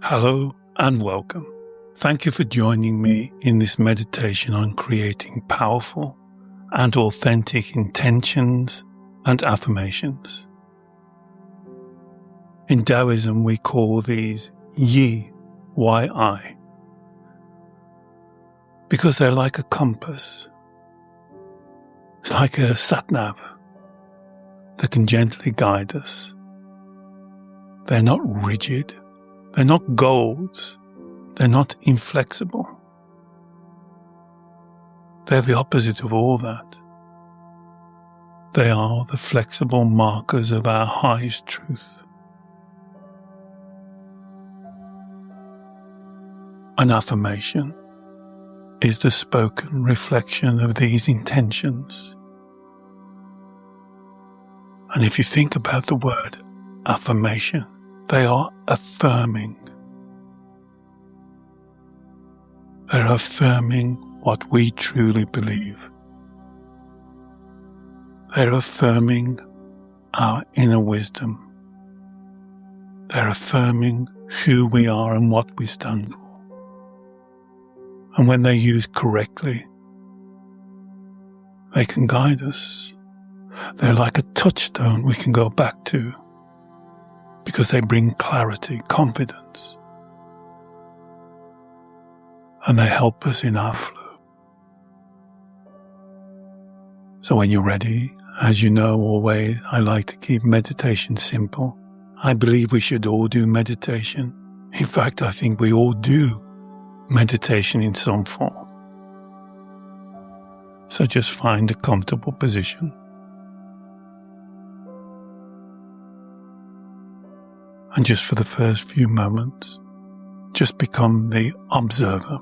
Hello and welcome. Thank you for joining me in this meditation on creating powerful and authentic intentions and affirmations. In Taoism, we call these Yi, Y-I, because they're like a compass. It's like a sat-nav that can gently guide us. They're not rigid. They're not goals. They're not inflexible. They're the opposite of all that. They are the flexible markers of our highest truth. An affirmation is the spoken reflection of these intentions. And if you think about the word affirmation, they are affirming. They're affirming what we truly believe. They're affirming our inner wisdom. They're affirming who we are and what we stand for. And when they're used correctly, they can guide us. They're like a touchstone we can go back to, because they bring clarity, confidence, and they help us in our flow. So when you're ready, as you know always, I like to keep meditation simple. I believe we should all do meditation. In fact, I think we all do meditation in some form. So just find a comfortable position. And just for the first few moments, just become the observer.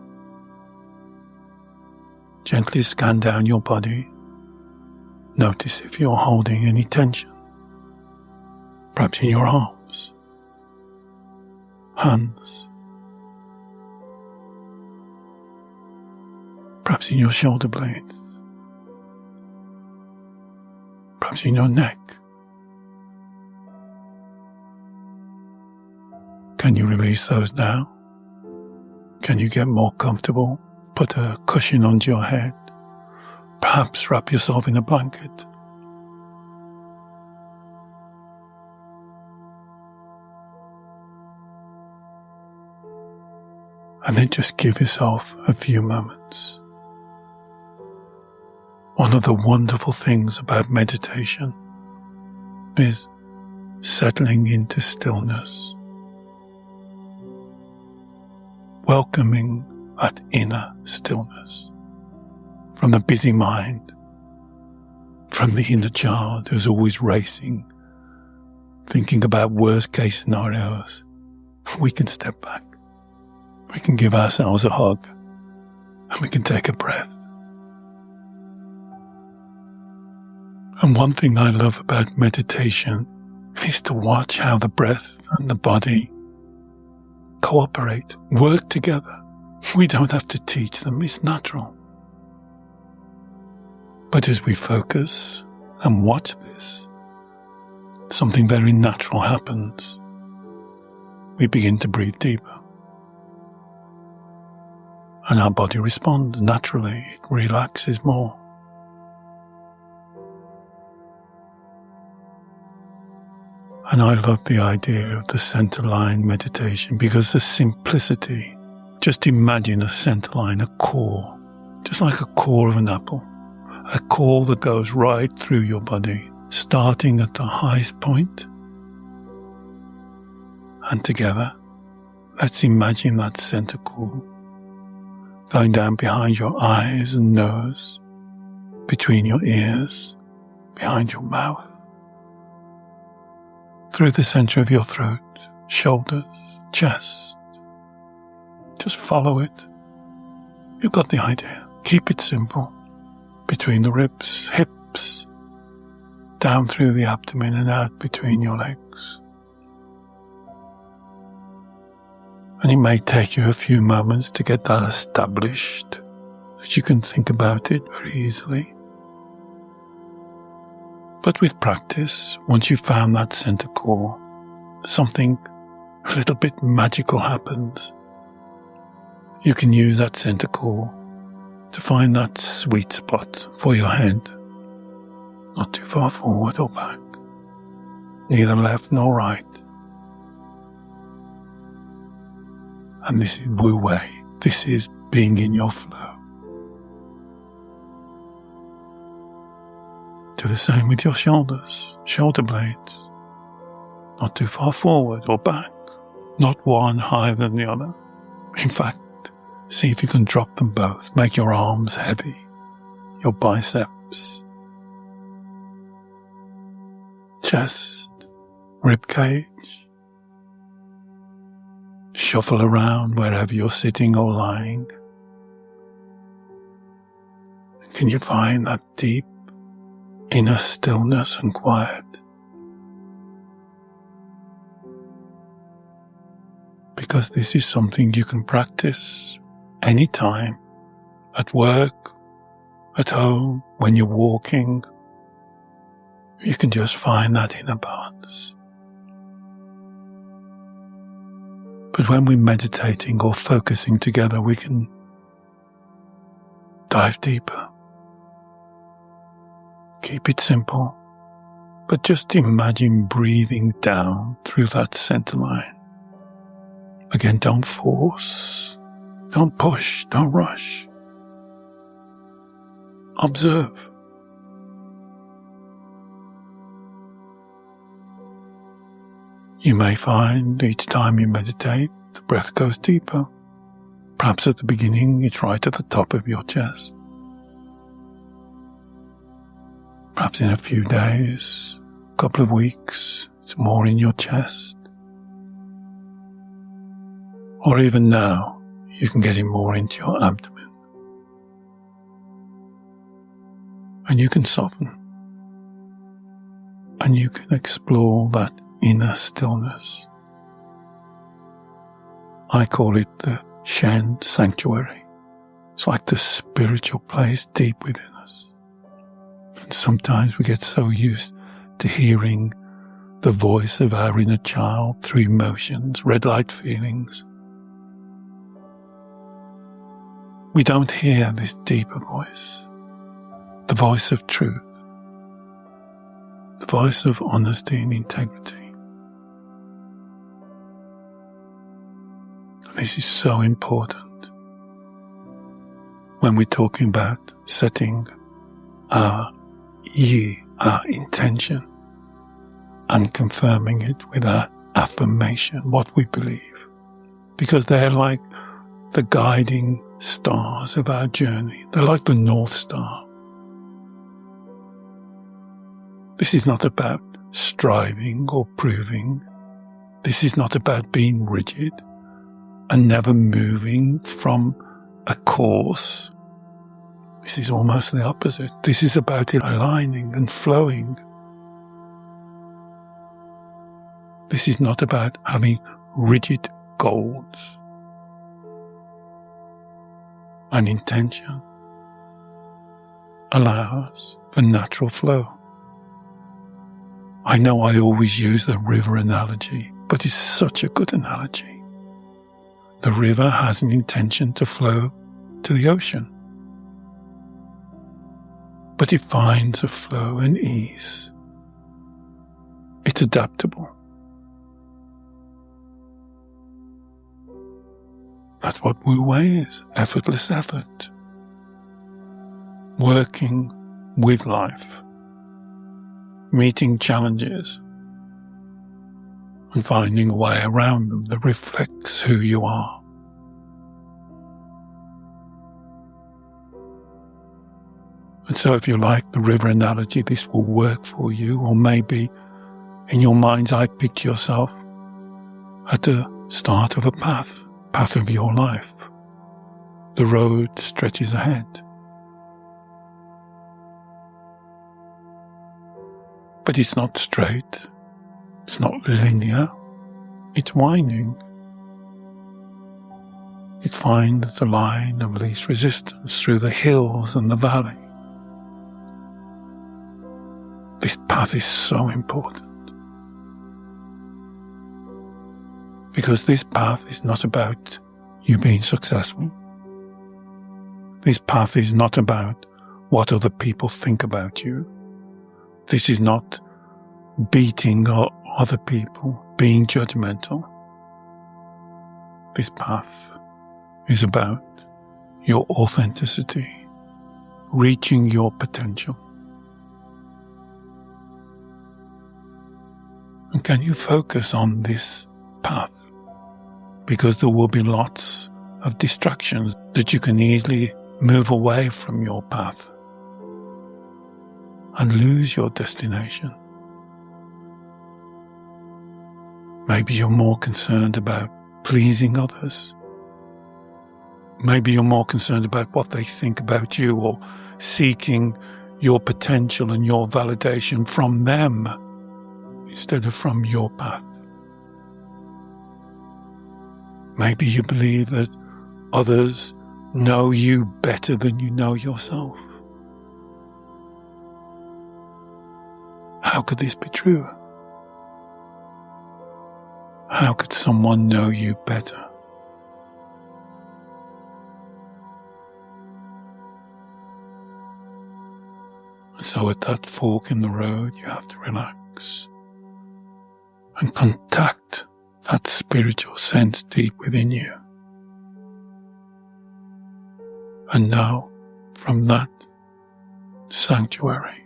Gently scan down your body. Notice if you're holding any tension. Perhaps in your arms, hands, perhaps in your shoulder blades, perhaps in your neck. Can you release those now? Can you get more comfortable? Put a cushion under your head. Perhaps wrap yourself in a blanket. And then just give yourself a few moments. One of the wonderful things about meditation is settling into stillness. Welcoming that inner stillness from the busy mind, from the inner child who's always racing, thinking about worst case scenarios. We can step back. We can give ourselves a hug and we can take a breath. And one thing I love about meditation is to watch how the breath and the body cooperate, work together. We don't have to teach them, it's natural. But as we focus and watch this, something very natural happens. We begin to breathe deeper. And our body responds naturally, it relaxes more. And I love the idea of the center line meditation because the simplicity, just imagine a center line, a core, just like a core of an apple, a core that goes right through your body, starting at the highest point. And together, let's imagine that center core going down behind your eyes and nose, between your ears, behind your mouth, through the center of your throat, shoulders, chest. Just follow it. You've got the idea. Keep it simple. Between the ribs, hips, down through the abdomen and out between your legs. And it may take you a few moments to get that established, that you can think about it very easily. But with practice, once you've found that center core, something a little bit magical happens. You can use that center core to find that sweet spot for your head, not too far forward or back, neither left nor right. And this is Wu Wei. This is being in your flow. Do the same with your shoulders, shoulder blades, not too far forward or back, not one higher than the other. In fact, see if you can drop them both. Make your arms heavy, your biceps, chest, rib cage. Shuffle around wherever you're sitting or lying. Can you find that deep inner stillness and quiet? Because this is something you can practice anytime, at work, at home, when you're walking. You can just find that inner balance. But when we're meditating or focusing together, we can dive deeper. Keep it simple, but just imagine breathing down through that center line. Again, don't force, don't push, don't rush. Observe. You may find each time you meditate, the breath goes deeper. Perhaps at the beginning, it's right at the top of your chest. Perhaps in a few days, a couple of weeks, it's more in your chest. Or even now, you can get it more into your abdomen. And you can soften. And you can explore that inner stillness. I call it the Shen Sanctuary. It's like the spiritual place deep within us. And sometimes we get so used to hearing the voice of our inner child through emotions, red light feelings. We don't hear this deeper voice, the voice of truth, the voice of honesty and integrity. This is so important when we're talking about setting our intention and confirming it with our affirmation, what we believe. Because they're like the guiding stars of our journey. They're like the North Star. This is not about striving or proving. This is not about being rigid and never moving from a course. This is almost the opposite. This is about aligning and flowing. This is not about having rigid goals. An intention allows for natural flow. I know I always use the river analogy, but it's such a good analogy. The river has an intention to flow to the ocean, but it finds a flow and ease. It's adaptable. That's what Wu Wei is, effortless effort. Working with life, meeting challenges, and finding a way around them that reflects who you are. And so if you like the river analogy, this will work for you, or maybe in your mind's eye picture yourself at the start of a path of your life. The road stretches ahead. But it's not straight. It's not linear. It's winding. It finds the line of least resistance through the hills and the valley. This path is so important Because this path is not about you being successful. This path is not about what other people think about you. This is not beating other people, being judgmental. This path is about your authenticity, reaching your potential. And can you focus on this path? Because there will be lots of distractions that you can easily move away from your path and lose your destination. Maybe you're more concerned about pleasing others. Maybe you're more concerned about what they think about you, or seeking your potential and your validation from them instead of from your path. Maybe you believe that others know you better than you know yourself. How could this be true? How could someone know you better? And so at that fork in the road, you have to relax and contact that spiritual sense deep within you. And now, from that sanctuary,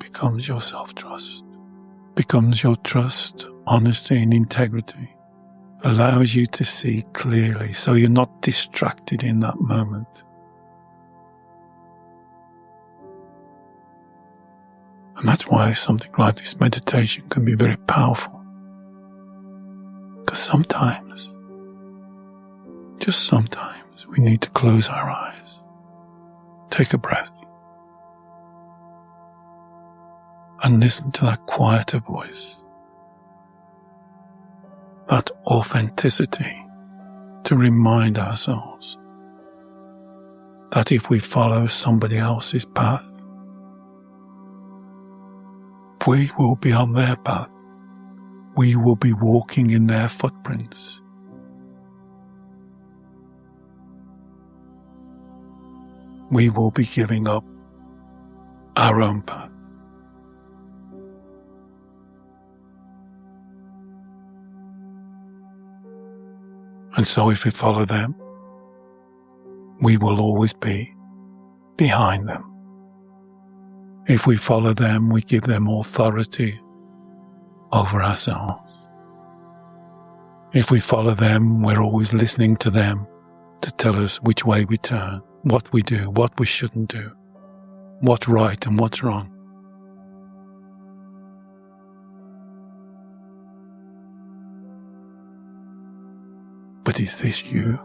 becomes your self-trust, becomes your trust, honesty and integrity, allows you to see clearly so you're not distracted in that moment. And that's why something like this meditation can be very powerful. Because sometimes, just sometimes, we need to close our eyes, take a breath, and listen to that quieter voice, that authenticity, to remind ourselves that if we follow somebody else's path, we will be on their path. We will be walking in their footprints. We will be giving up our own path. And so if we follow them, we will always be behind them. If we follow them, we give them authority over ourselves. If we follow them, we're always listening to them to tell us which way we turn, what we do, what we shouldn't do, what's right and what's wrong. But is this you?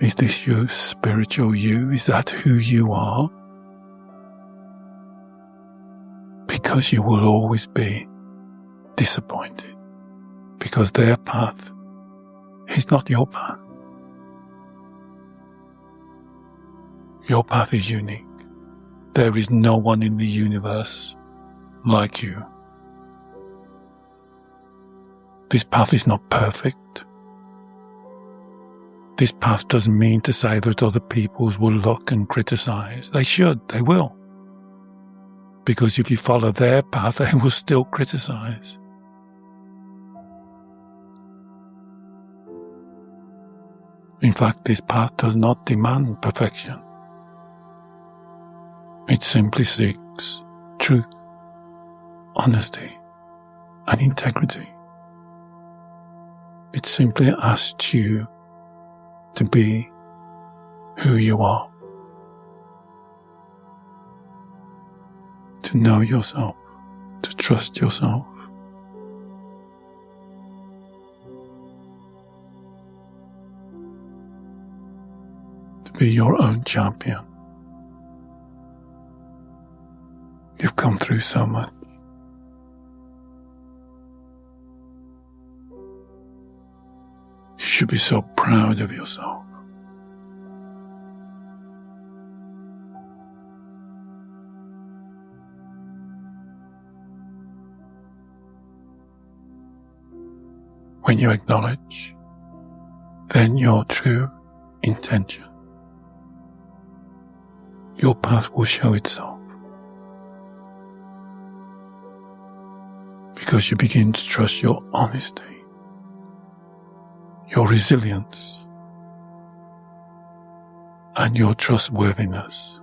Is this your spiritual you? Is that who you are? Because you will always be disappointed, because their path is not your path. Your path is unique. There is no one in the universe like you. This path is not perfect. This path doesn't mean to say that other peoples will look and criticize. They should, they will. Because if you follow their path, they will still criticize. In fact, this path does not demand perfection. It simply seeks truth, honesty, and integrity. It simply asks you to be who you are. To know yourself, to trust yourself. To be your own champion. You've come through so much. You should be so proud of yourself. when you acknowledge, then your true intention, your path will show itself. Because you begin to trust your honesty, your resilience, and your trustworthiness.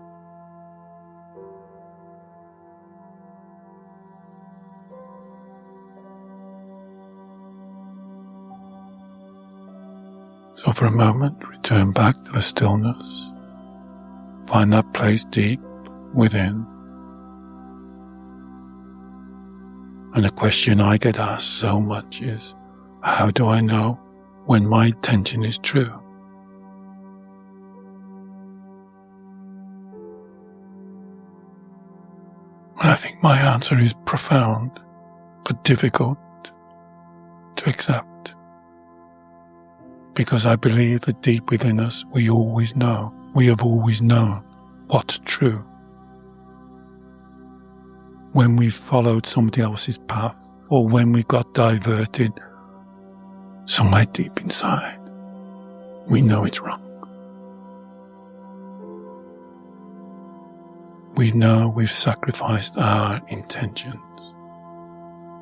So for a moment, return back to the stillness. Find that place deep within. And the question I get asked so much is, how do I know when my intention is true? And I think my answer is profound, but difficult to accept. Because I believe that deep within us, we have always known what's true. When we've followed somebody else's path, or when we got diverted somewhere deep inside, we know it's wrong. We know we've sacrificed our intentions.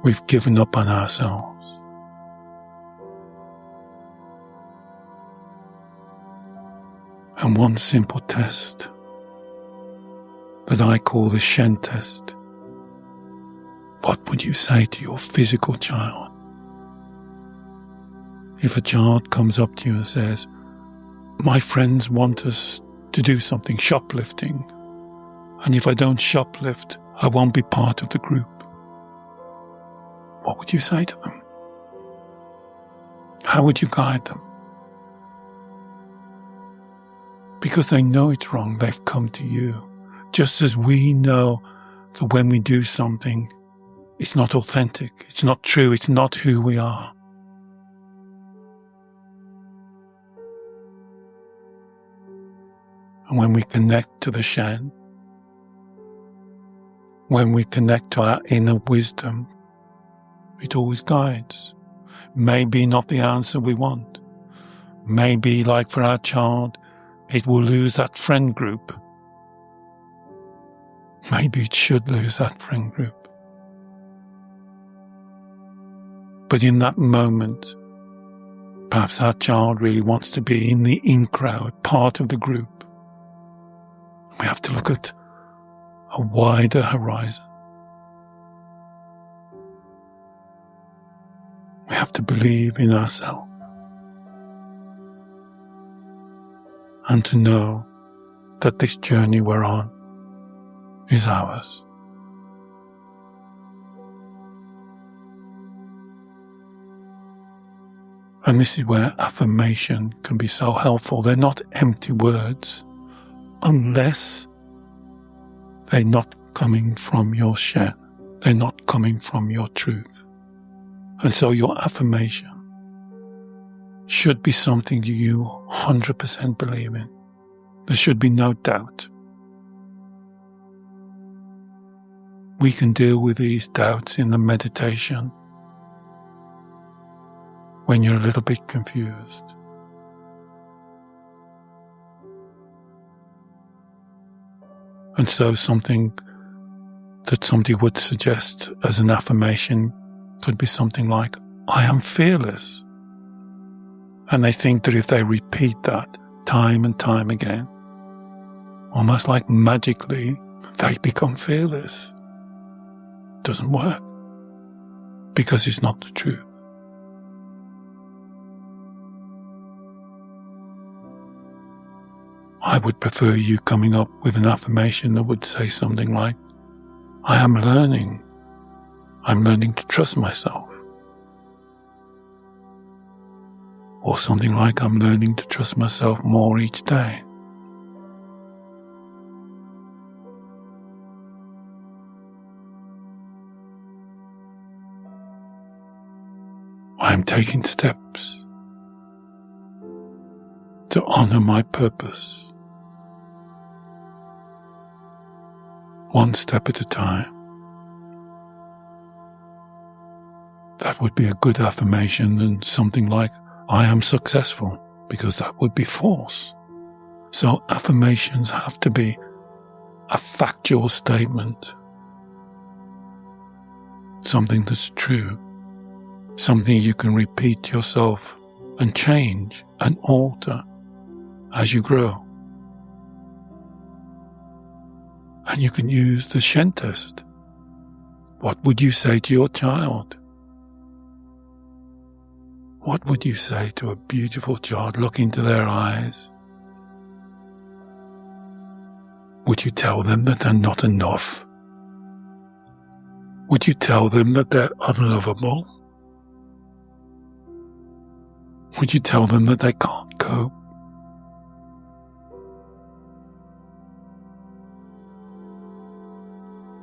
We've given up on ourselves. And one simple test that I call the Shen test. What would you say to your physical child? If a child comes up to you and says, my friends want us to do something, shoplifting, and if I don't shoplift, I won't be part of the group. What would you say to them? How would you guide them? Because they know it's wrong, they've come to you. Just as we know that when we do something, it's not authentic, it's not true, it's not who we are. And when we connect to the Shen, when we connect to our inner wisdom, it always guides. Maybe not the answer we want. Maybe, like for our child, it will lose that friend group. Maybe it should lose that friend group. But in that moment, perhaps our child really wants to be in the in crowd, part of the group. We have to look at a wider horizon. We have to believe in ourselves and to know that this journey we're on is ours. And this is where affirmation can be so helpful. They're not empty words unless they're not coming from your Shen. They're not coming from your truth. And so your affirmation should be something you 100% believe in. There should be no doubt. We can deal with these doubts in the meditation when you're a little bit confused. And so something that somebody would suggest as an affirmation could be something like, I am fearless. And they think that if they repeat that time and time again, almost like magically, they become fearless. It doesn't work because it's not the truth. I would prefer you coming up with an affirmation that would say something like, I am learning. I'm learning to trust myself. Or something like, I'm learning to trust myself more each day. I am taking steps to honor my purpose. One step at a time. That would be a good affirmation than something like, I am successful, because that would be false. So affirmations have to be a factual statement, something that's true, something you can repeat to yourself and change and alter as you grow. And you can use the Shen test. What would you say to your child? What would you say to a beautiful child? Look into their eyes. Would you tell them that they're not enough? Would you tell them that they're unlovable? Would you tell them that they can't cope?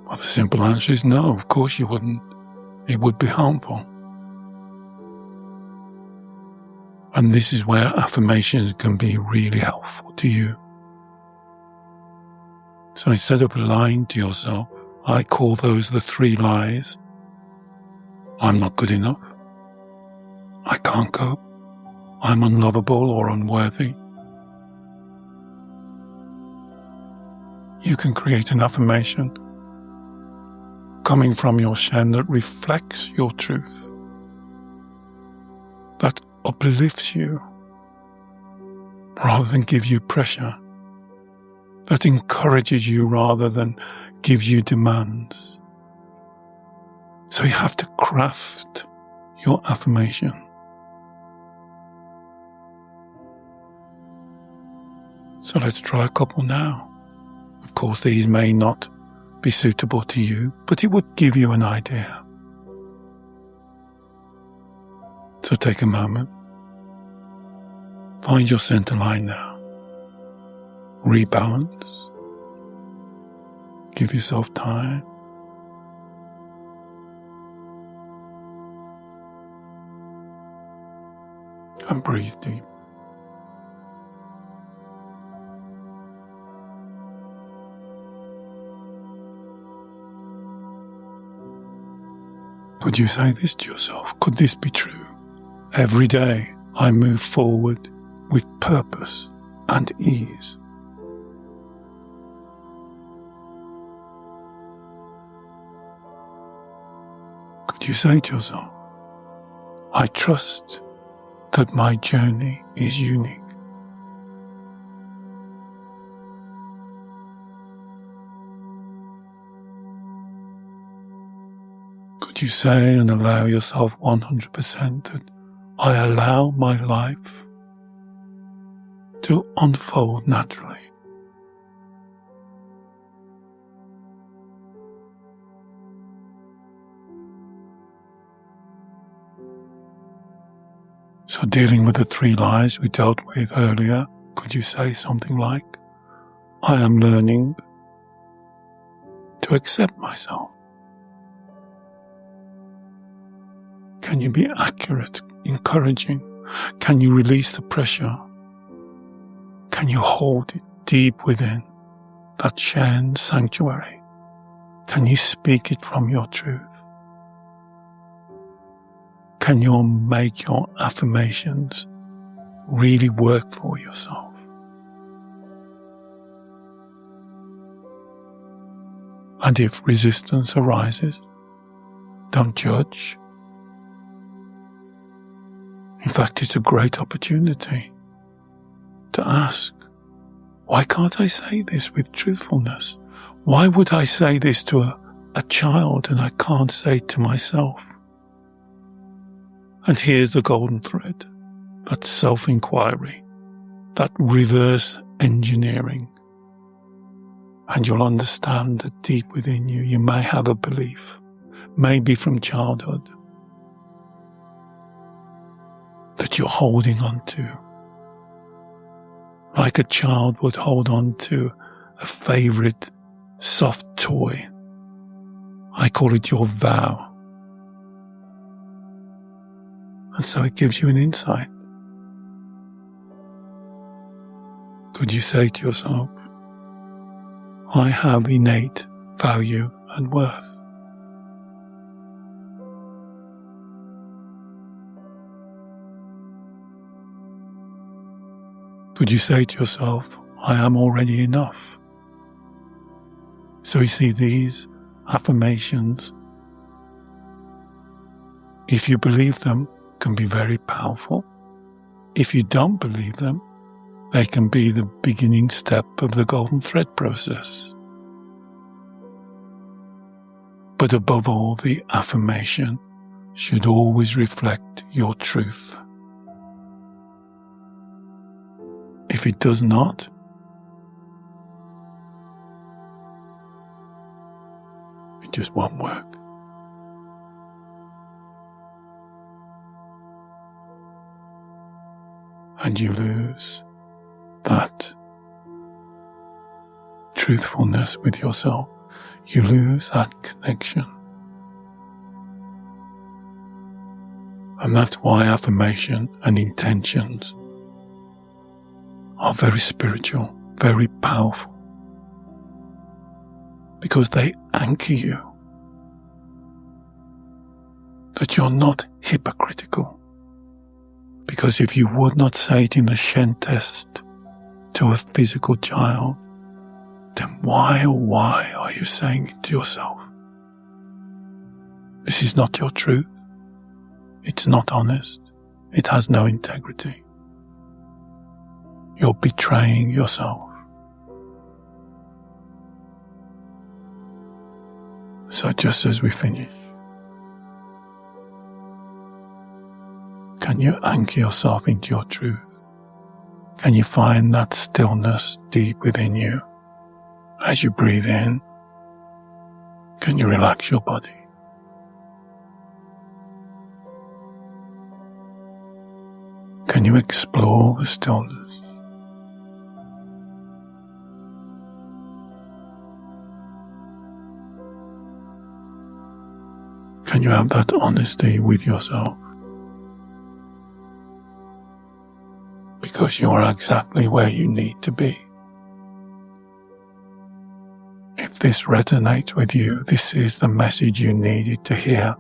Well, the simple answer is no, of course you wouldn't. It would be harmful. And this is where affirmations can be really helpful to you. So instead of lying to yourself, I call those the 3 lies. I'm not good enough. I can't cope. I'm unlovable or unworthy. You can create an affirmation coming from your Shen that reflects your truth, that uplifts you rather than give you pressure, that encourages you rather than gives you demands. So you have to craft your affirmation. So let's try a couple now. Of course, these may not be suitable to you, but it would give you an idea. So take a moment. Find your center line now. Rebalance. Give yourself time. And breathe deep. Could you say this to yourself? Could this be true? Every day I move forward with purpose and ease. Could you say to yourself, I trust that my journey is unique. Could you say and allow yourself 100% that I allow my life to unfold naturally? So dealing with the 3 lies we dealt with earlier, could you say something like, I am learning to accept myself? Can you be accurate, encouraging? Can you release the pressure? Can you hold it deep within that Shen sanctuary? Can you speak it from your truth? Can you make your affirmations really work for yourself? And if resistance arises, don't judge. In fact, it's a great opportunity to ask, why can't I say this with truthfulness? Why would I say this to a child and I can't say it to myself? And here's the golden thread, that self-inquiry, that reverse engineering. And you'll understand that deep within you, you may have a belief, maybe from childhood, that you're holding on to, like a child would hold on to a favorite soft toy. I call it your vow. And so it gives you an insight. Could you say to yourself, I have innate value and worth. Could you say to yourself, I am already enough? So you see, these affirmations, if you believe them, can be very powerful. If you don't believe them, they can be the beginning step of the golden thread process. But above all, the affirmation should always reflect your truth. If it does not, it just won't work. And you lose that truthfulness with yourself. You lose that connection. And that's why affirmation and intentions are very spiritual, very powerful, because they anchor you that you're not hypocritical. Because if you would not say it in a Shen test to a physical child, then why are you saying it to yourself? This is not your truth. It's not honest. It has no integrity. You're betraying yourself. So just as we finish, can you anchor yourself into your truth? Can you find that stillness deep within you? As you breathe in, can you relax your body? Can you explore the stillness? Can you have that honesty with yourself? Because you are exactly where you need to be. If this resonates with you, this is the message you needed to hear.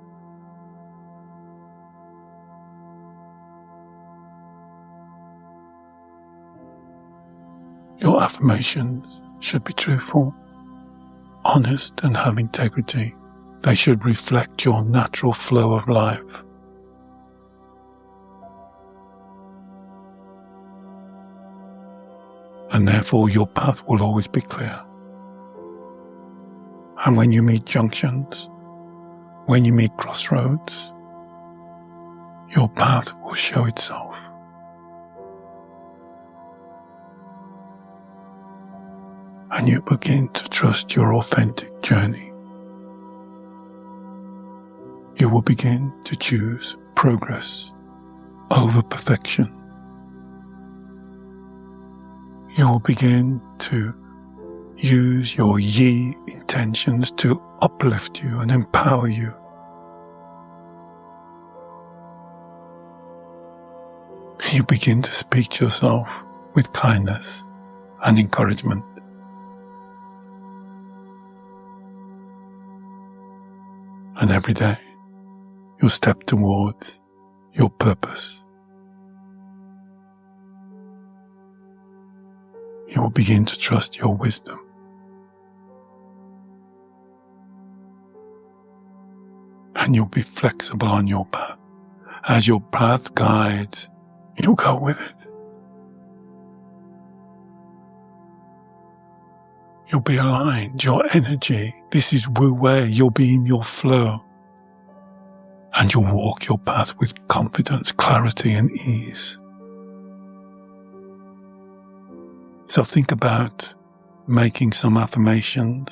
Your affirmations should be truthful, honest, and have integrity. They should reflect your natural flow of life. And therefore your path will always be clear. And when you meet junctions, when you meet crossroads, your path will show itself. And you begin to trust your authentic journey. You will begin to choose progress over perfection. You will begin to use your yi intentions to uplift you and empower you. You begin to speak to yourself with kindness and encouragement. And every day, you'll step towards your purpose. You will begin to trust your wisdom. And you'll be flexible on your path. As your path guides, you'll go with it. You'll be aligned, your energy. This is Wu Wei. You'll be in your flow. And you'll walk your path with confidence, clarity, and ease. So think about making some affirmations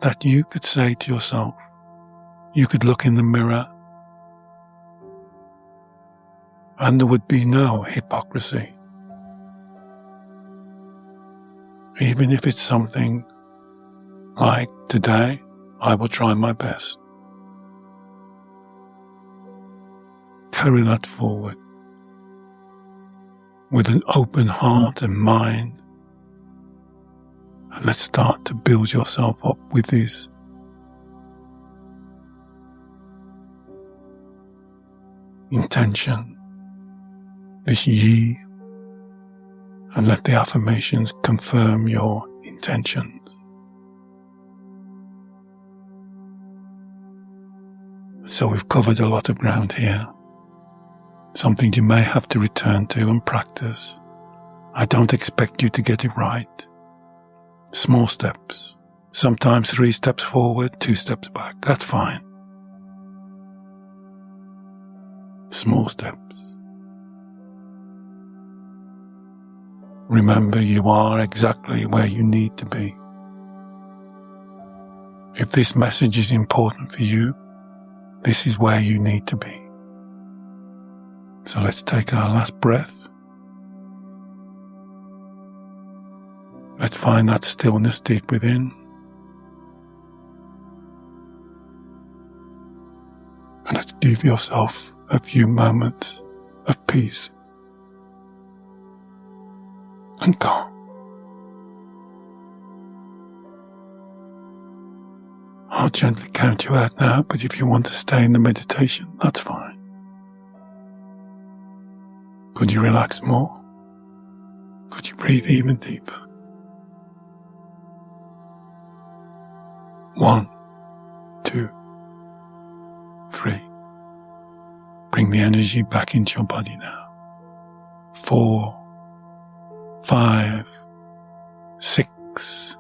that you could say to yourself. You could look in the mirror and there would be no hypocrisy. Even if it's something like, today, I will try my best. Carry that forward with an open heart and mind. And let's start to build yourself up with this intention, this yi, and let the affirmations confirm your intentions. So we've covered a lot of ground here, something you may have to return to and practice. I don't expect you to get it right. Small steps, sometimes 3 steps forward, 2 steps back, that's fine. Small steps. Remember, you are exactly where you need to be. If this message is important for you, this is where you need to be. So let's take our last breath. Let's find that stillness deep within. And let's give yourself a few moments of peace and calm. I'll gently count you out now, but if you want to stay in the meditation, that's fine. Could you relax more? Could you breathe even deeper? 1, 2, 3. Bring the energy back into your body now. 4, 5, 6,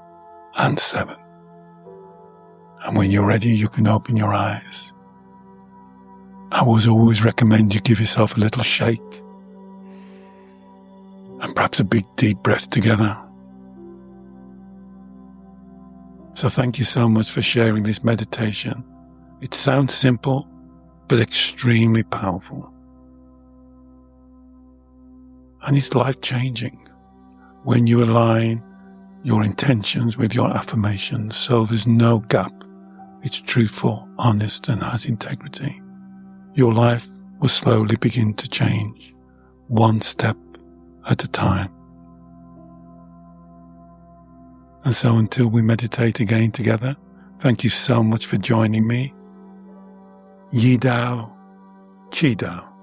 and 7. And when you're ready, you can open your eyes. I would always recommend you give yourself a little shake and perhaps a big deep breath together. So thank you so much for sharing this meditation. It sounds simple, but extremely powerful. And it's life-changing when you align your intentions with your affirmations, so there's no gap. It's truthful, honest, and has integrity. Your life will slowly begin to change, one step at a time. And so until we meditate again together, thank you so much for joining me. Yi Dao, Qi Dao.